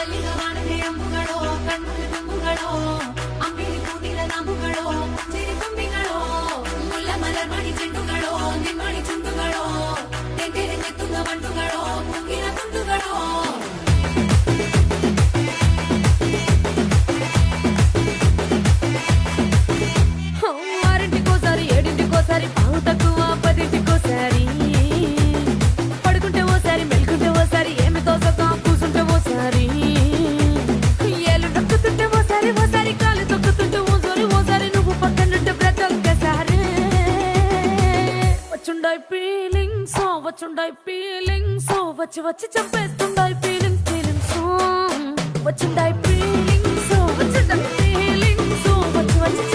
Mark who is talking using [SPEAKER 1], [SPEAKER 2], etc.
[SPEAKER 1] ತಲ್ಲಿಗ ಮಾಡದೆ ಅಂಬುಗಳೋ ಕಣ್ಣು ತುಂಬುಗಳೋ ಅಂಬಿಳಿ ಕೂದಿಲ ನಾಮುಗಳೋ ಚಿರಿ ತುಂಬಿಗಳೋ ಮುಲ್ಲ ಮಲರ್ ಮಣಿ ಚೆಂಡುಗಳೋ ನಿಮ್ಮಣಿ ಚುಂಡುಗಳೋ ತೆಂಟೆರೆ ತೆತ್ತುಂಗ ಮಂಡುಗಳೋ ಮುಗಿನ ತುಂಡುಗಳೋ ఆరింటికోసారి ఏడింటికోసారి పావు తక్కువ పదింటికోసారి పడుకుంటే ఓసారి మెలుకుంటే ఓసారి ఏమి తోసక కూసుంటే ఓసారి ఏళ్ళు నొక్కుతుంటే ఓసారి ఓసారి కాలు తొక్కుతుంటే ఓసారి నువ్వు పక్కనుంటే బ్రతొక్కసారి వచ్చుండాయి ఫీలింగ్స్ వచ్చి వచ్చి చంపేస్తుండాయి ఫీలింగ్స్ వచ్చుండాయి ఫీలింగ్స్ వచ్చి వచ్చి